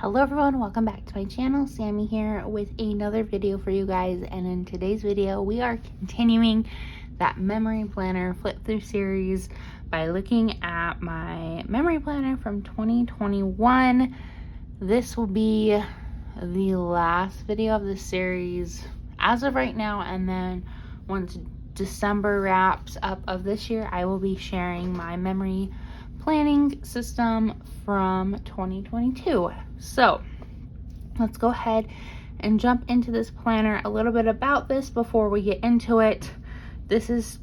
Hello everyone, welcome back to my channel. Sammy here with another video for you guys, and in today's video we are continuing that memory planner flip through series by looking at my memory planner from 2021. This will be the last video of this series as of right now, and then once December wraps up of this year, I will be sharing my memory planning system from 2022. So let's go ahead and jump into this planner. A little bit about this before we get into it. This is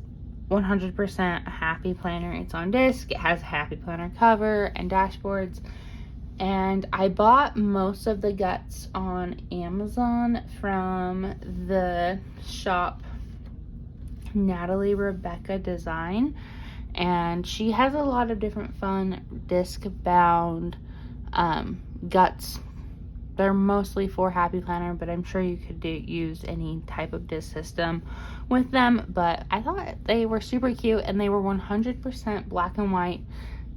100% a happy planner. It's on disc. It has a happy planner cover and dashboards. And I bought most of the guts on Amazon from the shop Natalie Rebecca Design. And she has a lot of different fun disc bound guts. They're mostly for happy planner, but I'm sure you could use any type of disc system with them. But I thought they were super cute, and they were 100% black and white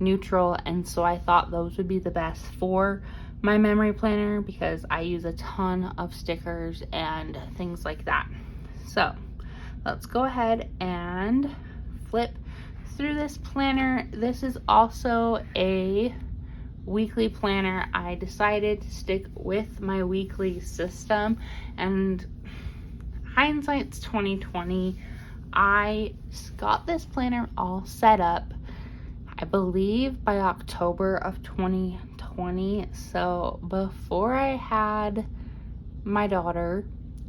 neutral, and so I thought those would be the best for my memory planner because I use a ton of stickers and things like that. So let's go ahead and flip through this planner. This is also a weekly planner. I decided to stick with my weekly system, and hindsight's 2020. I got this planner all set up, I believe, by October of 2020, so before I had my daughter,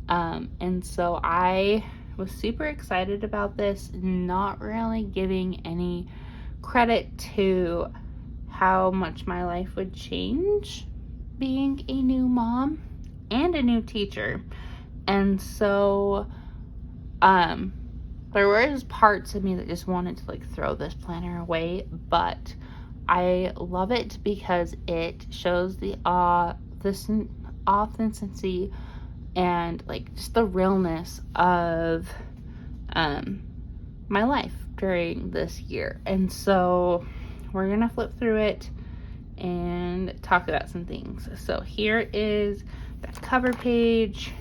and so I was super excited about this, not really giving any credit to how much my life would change being a new mom and a new teacher. And so there was parts of me that just wanted to throw this planner away, but I love it because it shows the authenticity and just the realness of my life during this year. And so we're gonna flip through it and talk about some things. So here is that cover page,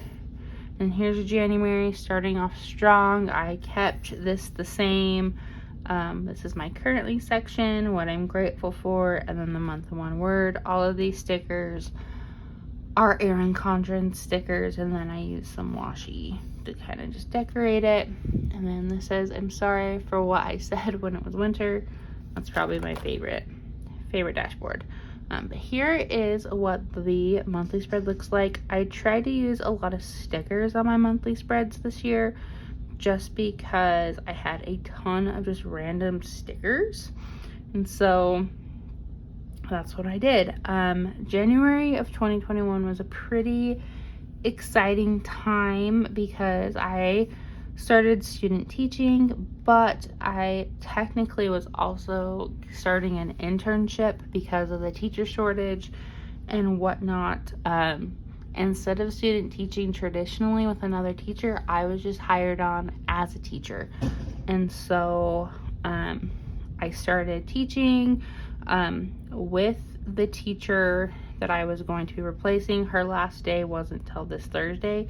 and here's January starting off strong. I kept this the same. This is my currently section, what I'm grateful for, and then the month of one word. All of these stickers are Erin Condren stickers, and then I use some washi to kind of just decorate it. And then this says, I'm sorry for what I said when it was winter. That's probably my favorite dashboard. But here is what the monthly spread looks like. I tried to use a lot of stickers on my monthly spreads this year just because I had a ton of just random stickers, and so that's what I did. January of 2021 was a pretty exciting time because I started student teaching, but I technically was also starting an internship because of the teacher shortage and whatnot. Instead of student teaching traditionally with another teacher, I was just hired on as a teacher. And so I started teaching with the teacher that I was going to be replacing. Her last day wasn't till this Thursday,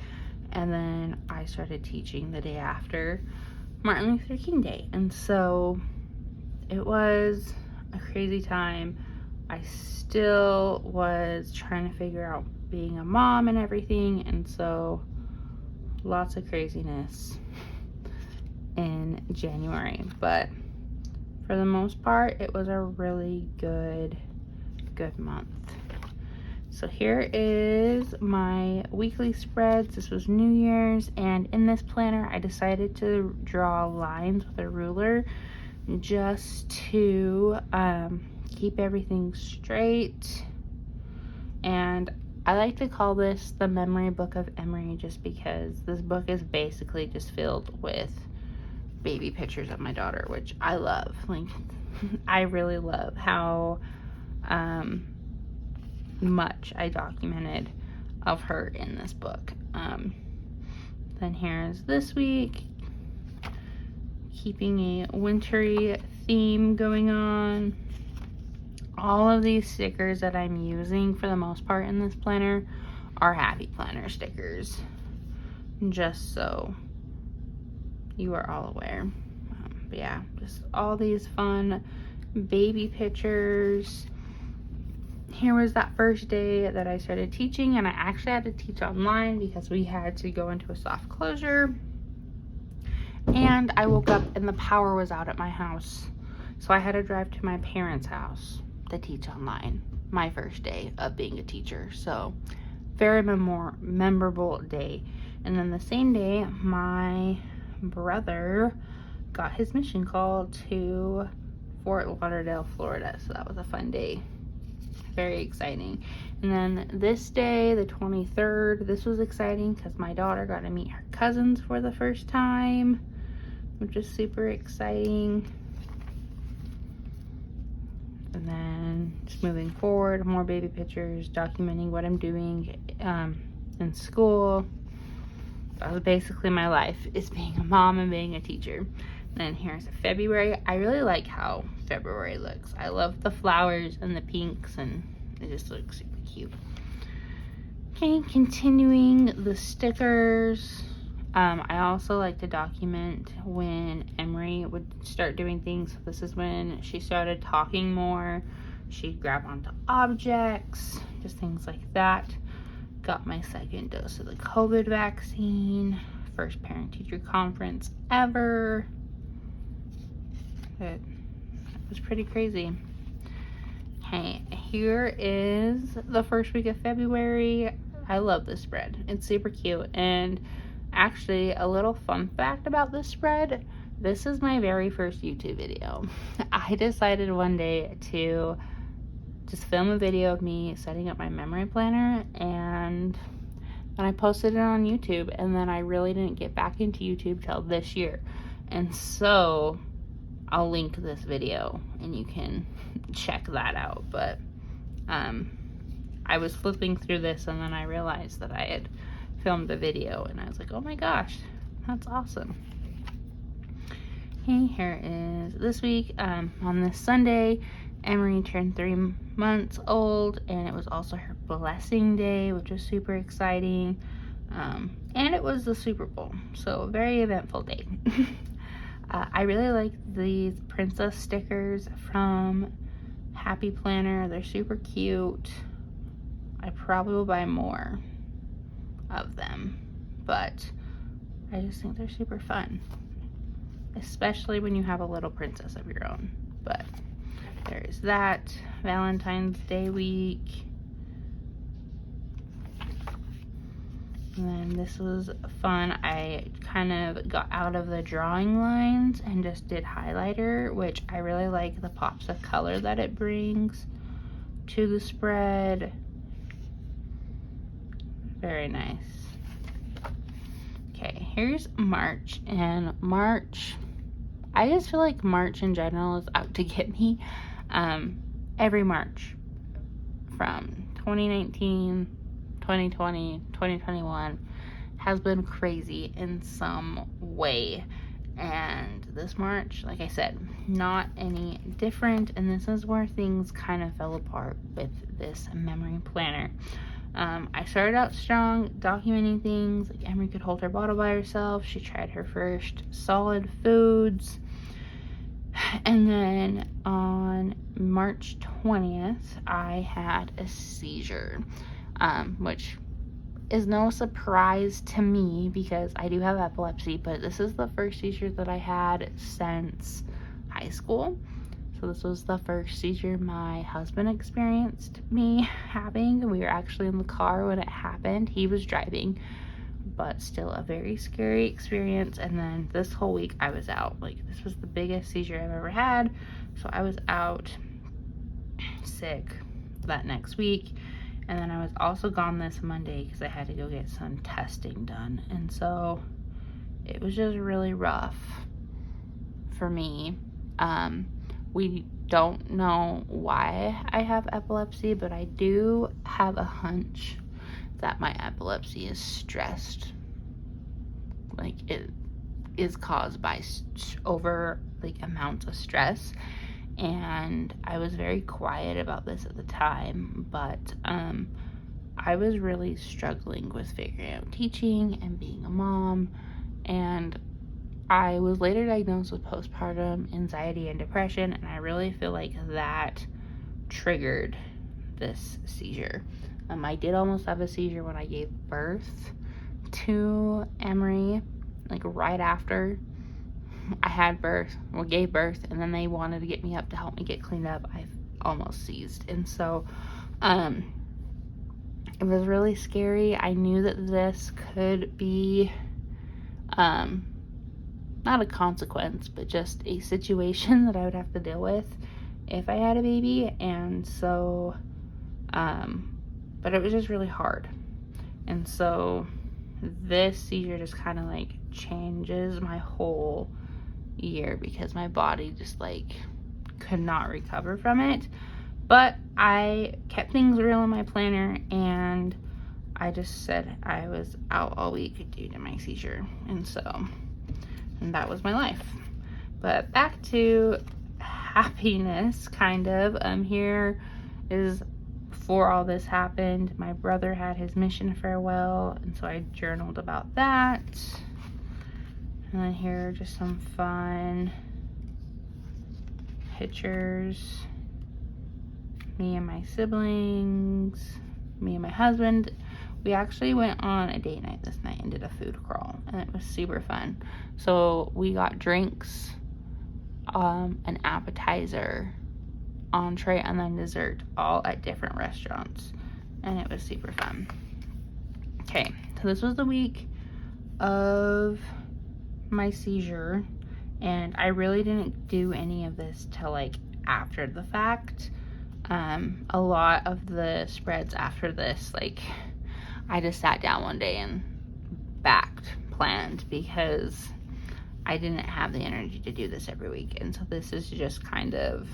and then I started teaching the day after Martin Luther King Day. And so it was a crazy time. I still was trying to figure out being a mom and everything, and so lots of craziness in January, but for the most part it was a really good month. So here is my weekly spreads. This was New Year's, and in this planner I decided to draw lines with a ruler just to keep everything straight. And I like to call this the memory book of Emery just because this book is basically just filled with baby pictures of my daughter, which I love. I really love how much I documented of her in this book. Then here's this week, keeping a wintry theme going on. All of these stickers that I'm using for the most part in this planner are Happy Planner stickers, just so you are all aware. But yeah, just all these fun baby pictures. Here was that first day that I started teaching, and I actually had to teach online because we had to go into a soft closure. And I woke up and the power was out at my house, so I had to drive to my parents' house to teach online, my first day of being a teacher. So very memorable day. And then the same day, my brother got his mission call to Fort Lauderdale, Florida. So that was a fun day. Very exciting. And then this day, the 23rd, this was exciting because my daughter got to meet her cousins for the first time, which is super exciting. And then just moving forward, more baby pictures documenting what I'm doing in school. That was basically my life, is being a mom and being a teacher. Then here's February. I really like how February looks. I love the flowers and the pinks, and it just looks super cute. Okay, continuing the stickers. I also like to document when Emery would start doing things. So this is when she started talking more. She'd grab onto objects, just things like that. Got my second dose of the COVID vaccine. First parent-teacher conference ever. It was pretty crazy. Okay, here is the first week of February. I love this spread. It's super cute. And actually, a little fun fact about this spread, this is my very first YouTube video. I decided one day to just film a video of me setting up my memory planner, and then I posted it on YouTube, and then I really didn't get back into YouTube till this year. And so I'll link this video and you can check that out. But I was flipping through this and then I realized that I had filmed a video, and I was like, oh my gosh, that's awesome. Okay, here is this week. On this Sunday, Emery turned 3 months old, and it was also her blessing day, which was super exciting. And it was the Super Bowl, so a very eventful day. I really like these princess stickers from Happy Planner. They're super cute. I probably will buy more of them, but I just think they're super fun, especially when you have a little princess of your own. But there's that. Valentine's Day week. And then this was fun. I kind of got out of the drawing lines and just did highlighter, which I really like the pops of color that it brings to the spread. Very nice. Okay, here's March. And March, I just feel like March in general is out to get me. Every March from 2019, 2020, 2021 has been crazy in some way. And this March, like I said, not any different. And this is where things kind of fell apart with this memory planner. I started out strong, documenting things. Like Emery could hold her bottle by herself. She tried her first solid foods. And then on March 20th, I had a seizure, which is no surprise to me because I do have epilepsy, but this is the first seizure that I had since high school. So this was the first seizure my husband experienced me having. We were actually in the car when it happened. He was driving, but still a very scary experience. And then this whole week I was out. Like, this was the biggest seizure I've ever had. So I was out sick that next week. And then I was also gone this Monday because I had to go get some testing done. And so it was just really rough for me. We don't know why I have epilepsy, but I do have a hunch that my epilepsy is stressed. Like, it is caused by over amounts of stress. And I was very quiet about this at the time, but I was really struggling with figuring out teaching and being a mom, and I was later diagnosed with postpartum anxiety and depression, and I really feel like that triggered this seizure. I did almost have a seizure when I gave birth to Emery, like right after I had birth, or gave birth, and then they wanted to get me up to help me get cleaned up. I almost seized, and so it was really scary. I knew that this could be not a consequence, but just a situation that I would have to deal with if I had a baby. And so but it was just really hard. And so this seizure just kind of like changes my whole year, because my body just like could not recover from it. But I kept things real in my planner, and I just said I was out all week due to my seizure. And that was my life. But back to happiness, kind of. Here is before all this happened. My brother had his mission farewell, and so I journaled about that. And then here are just some fun pictures. Me and my siblings, me and my husband. We actually went on a date night this night and did a food crawl, and it was super fun. So we got drinks, an appetizer, entree, and then dessert, all at different restaurants, and it was super fun. Okay, so this was the week of my seizure, and I really didn't do any of this till like after the fact. A lot of the spreads after this, like, I just sat down one day and planned, because I didn't have the energy to do this every week. And so this is just kind of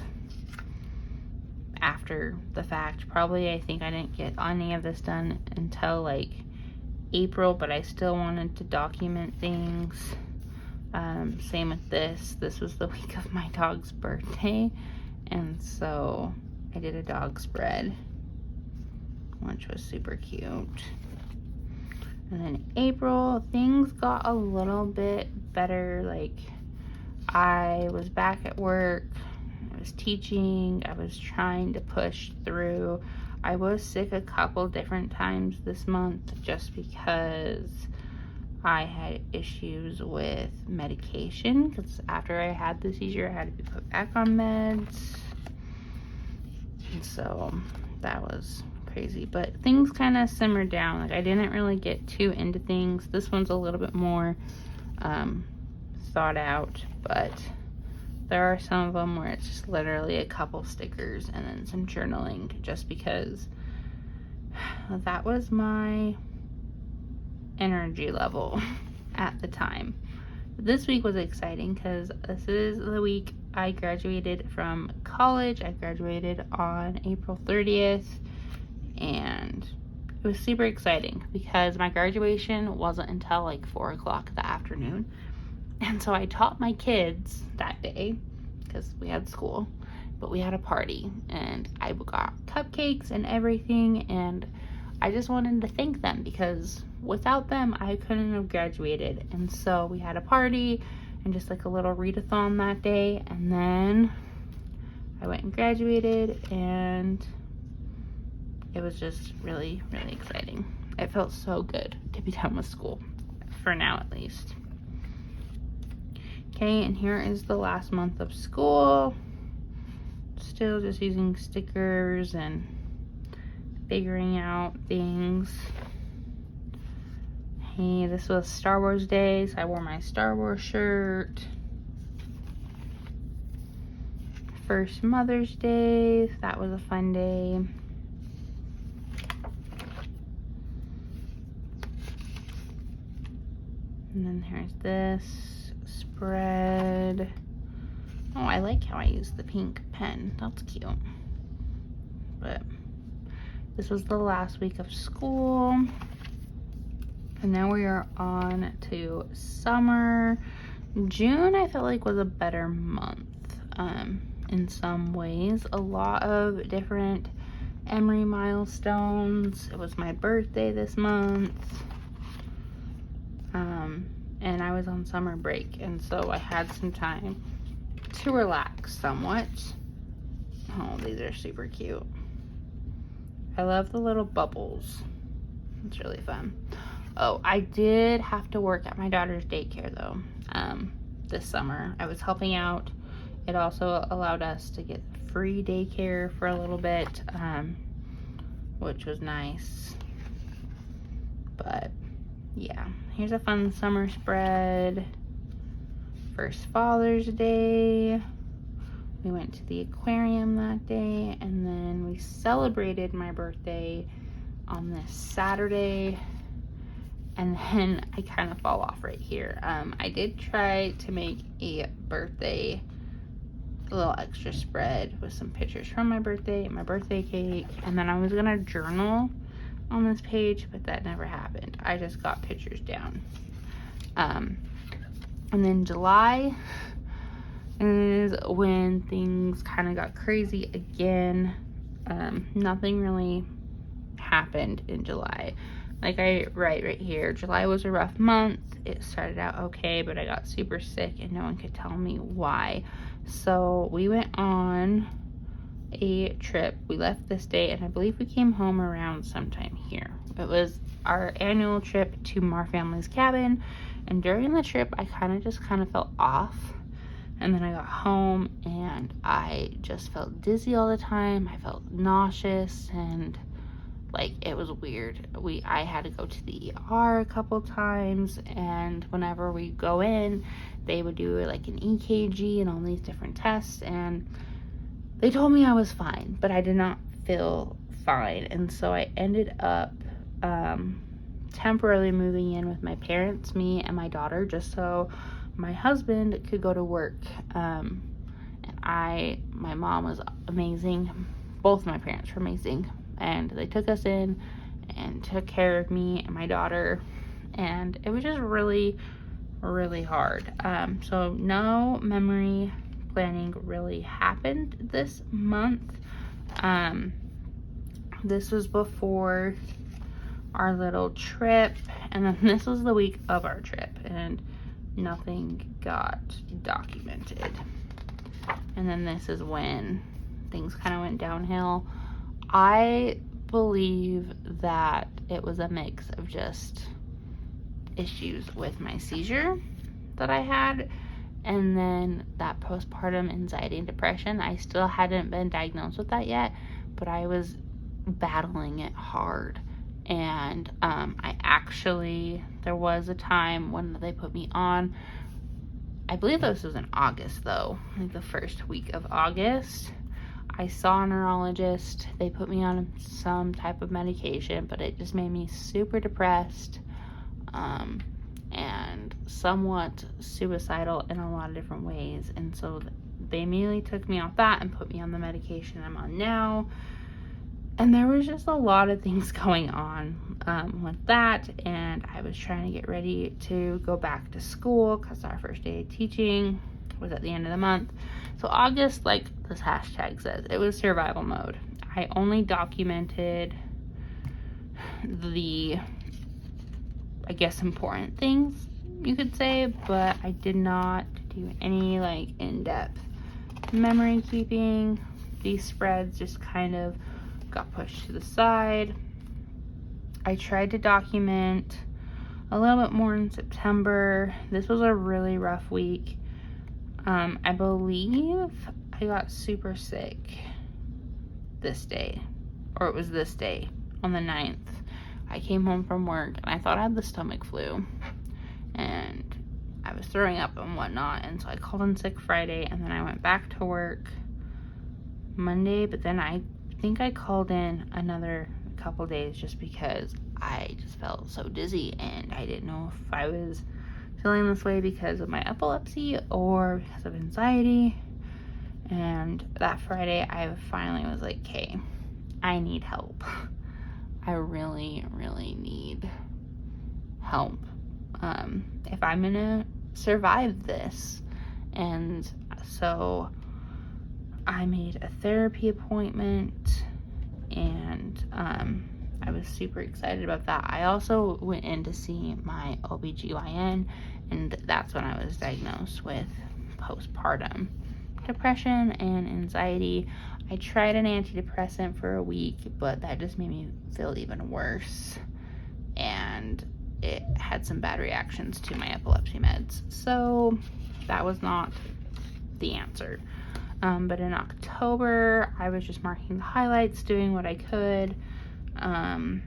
after the fact. Probably, I think I didn't get any of this done until like April, but I still wanted to document things. Same with this. This was the week of my dog's birthday, and so I did a dog spread, which was super cute. And then April, things got a little bit better. Like, I was back at work, I was teaching, I was trying to push through. I was sick a couple different times this month just because I had issues with medication, because after I had the seizure, I had to be put back on meds. And so that was crazy, but things kind of simmered down. Like, I didn't really get too into things. This one's a little bit more thought out, but there are some of them where it's just literally a couple stickers and then some journaling, just because that was my energy level at the time. This week was exciting because this is the week I graduated from college. I graduated on April 30th, and it was super exciting because my graduation wasn't until like 4 o'clock the afternoon. And so I taught my kids that day because we had school, but we had a party, and I got cupcakes and everything, and I just wanted to thank them because without them I couldn't have graduated. And so we had a party and just like a little readathon that day, and then I went and graduated, and it was just really, really exciting. It felt so good to be done with school, for now at least. Okay, and here is the last month of school. Still just using stickers and figuring out things. Hey, this was Star Wars Day, so I wore my Star Wars shirt. First Mother's Day, that was a fun day. And then here's this spread. Oh, I like how I use the pink pen. That's cute. But this was the last week of school. And now we are on to summer. June, I felt like, was a better month. in some ways. A lot of different Emery milestones. It was my birthday this month. And I was on summer break, and so I had some time to relax somewhat. Oh, these are super cute. I love the little bubbles. It's really fun. Oh, I did have to work at my daughter's daycare though, this summer. I was helping out. It also allowed us to get free daycare for a little bit, which was nice. But yeah, here's a fun summer spread. First Father's Day. We went to the aquarium that day, and then we celebrated my birthday on this Saturday. And then I kind of fall off right here. I did try to make a birthday, a little extra spread with some pictures from my birthday, my birthday cake, and then I was gonna journal on this page, but that never happened. I just got pictures down. And then July is when things kind of got crazy again. Nothing really happened in July. Like I write right here, July was a rough month. It started out okay, but I got super sick and no one could tell me why. So we went on a trip. We left this day, and I believe we came home around sometime here. It was our annual trip to our family's cabin, and during the trip I kind of felt off. And then I got home and I just felt dizzy all the time. I felt nauseous, and like it was weird. I had to go to the ER a couple times, and whenever we go in, they would do like an EKG and all these different tests, and they told me I was fine, but I did not feel fine. And so I ended up temporarily moving in with my parents, me and my daughter, just so my husband could go to work. And my mom was amazing. Both my parents were amazing. And they took us in and took care of me and my daughter. And it was just really, really hard. So no memory planning really happened this month. This was before our little trip, and then this was the week of our trip, and nothing got documented. And then this is when things kind of went downhill. I believe that it was a mix of just issues with my seizure that I had, and then that postpartum anxiety and depression. I still hadn't been diagnosed with that yet, but I was battling it hard. And there was a time when they put me on, I believe this was in August though, like the first week of August. I saw a neurologist. They put me on some type of medication, but it just made me super depressed, and somewhat suicidal in a lot of different ways. And so they immediately took me off that and put me on the medication I'm on now. And there was just a lot of things going on with that, and I was trying to get ready to go back to school because our first day of teaching was at the end of the month. So August, like this hashtag says, it was survival mode. I only documented the, I guess, important things, you could say, but I did not do any like in-depth memory keeping. These spreads just kind of got pushed to the side. I tried to document a little bit more in September. This was a really rough week. I believe I got super sick this day, or it was this day on the 9th. I came home from work and I thought I had the stomach flu, and I was throwing up and whatnot, and so I called in sick Friday, and then I went back to work Monday, but then I think I called in another couple days just because I just felt so dizzy, and I didn't know if I was feeling this way because of my epilepsy or because of anxiety. And that Friday I finally was like, okay, I need help. I really, really need help if I'm gonna survive this. And so I made a therapy appointment, and I was super excited about that. I also went in to see my OBGYN, and that's when I was diagnosed with postpartum depression and anxiety. I tried an antidepressant for a week, but that just made me feel even worse, and it had some bad reactions to my epilepsy meds, so that was not the answer. But in October, I was just marking the highlights, doing what I could, and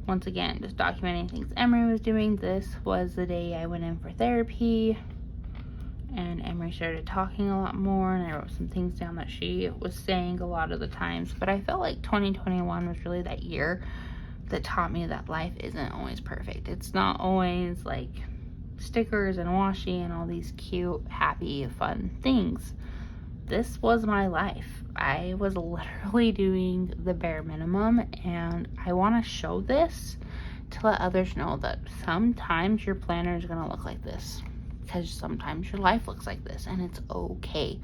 once again, just documenting things Emery was doing. This was the day I went in for therapy, and Emery started talking a lot more, and I wrote some things down that she was saying a lot of the times. But I felt like 2021 was really that year that taught me that life isn't always perfect. It's not always like stickers and washi and all these cute, happy, fun things. This was my life. I was literally doing the bare minimum, and I want to show this to let others know that sometimes your planner is going to look like this, because sometimes your life looks like this, and it's okay.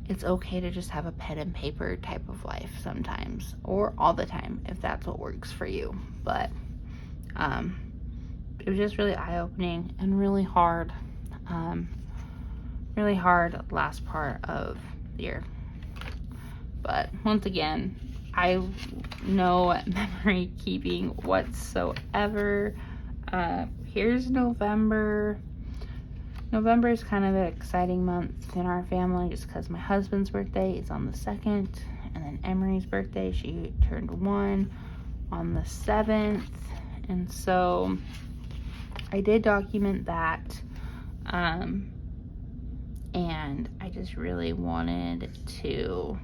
It's okay to just have a pen and paper type of life sometimes, or all the time, if that's what works for you. But it was just really eye-opening and really hard last part of the year. But once again, I no memory keeping whatsoever. Here's November. November is kind of an exciting month in our family just because my husband's birthday is on the 2nd, and then Emery's birthday, she turned 1 on the 7th, and so I did document that, and I just really wanted to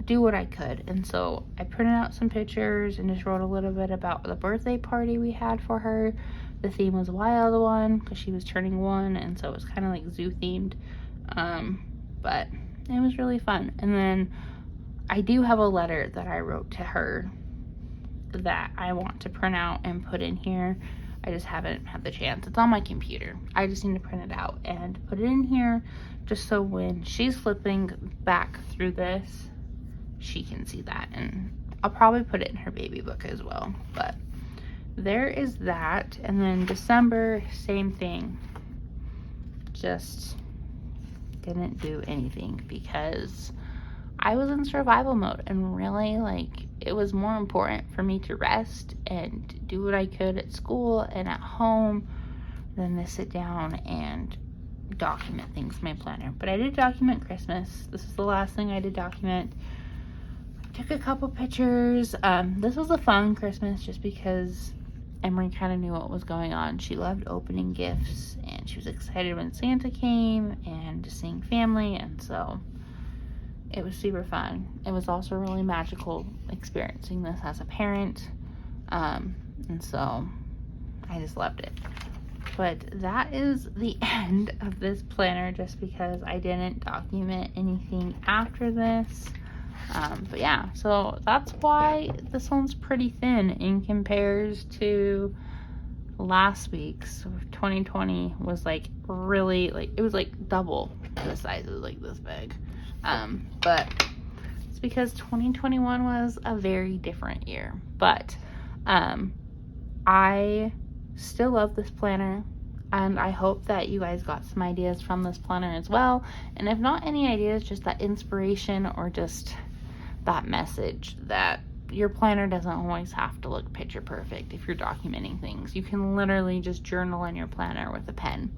do what I could. And so I printed out some pictures and just wrote a little bit about the birthday party we had for her. The theme was Wild One because she was turning 1, and so it was kind of like zoo themed, but it was really fun. And then I do have a letter that I wrote to her that I want to print out and put in here. I just haven't had the chance. It's on my computer. I just need to print it out and put it in here just so when she's flipping back through this, she can see that. And I'll probably put it in her baby book as well. But there is that. And then December, same thing. Just didn't do anything because I was in survival mode, and really, like, it was more important for me to rest and do what I could at school and at home than to sit down and document things in my planner. But I did document Christmas. This is the last thing I did document. I took a couple pictures. This was a fun Christmas just because Emery kind of knew what was going on. She loved opening gifts, and she was excited when Santa came and just seeing family, and so it was super fun. It was also really magical experiencing this as a parent, and so I just loved it. But that is the end of this planner just because I didn't document anything after this. But yeah, so that's why this one's pretty thin in compares to last week's. 2020 was like really, like, it was like double the size. It was like this big. But it's because 2021 was a very different year. But I still love this planner, and I hope that you guys got some ideas from this planner as well. And if not any ideas, just that inspiration or just that message that your planner doesn't always have to look picture perfect if you're documenting things. You can literally just journal in your planner with a pen,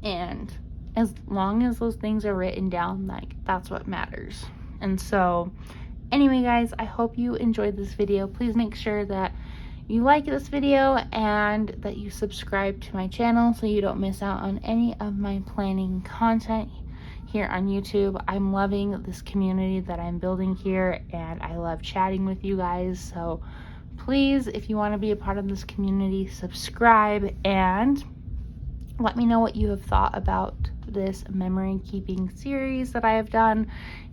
and as long as those things are written down, like, that's what matters. And so anyway, guys, I hope you enjoyed this video. Please make sure that you like this video and that you subscribe to my channel so you don't miss out on any of my planning content here on YouTube. I'm loving this community that I'm building here, and I love chatting with you guys. So please, if you want to be a part of this community, subscribe and let me know what you have thought about this memory keeping series that I have done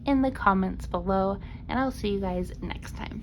in the comments below, and I'll see you guys next time.